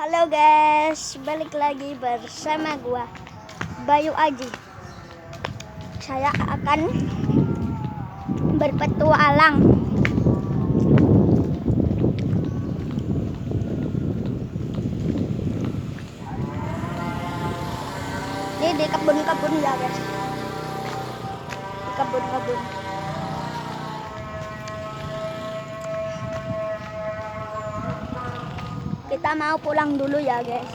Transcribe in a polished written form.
Halo guys, balik lagi bersama gua Bayu Aji. Saya akan berpetualang ini di kebun-kebun ya guys. Di kebun-kebun. Kita mau pulang dulu ya guys.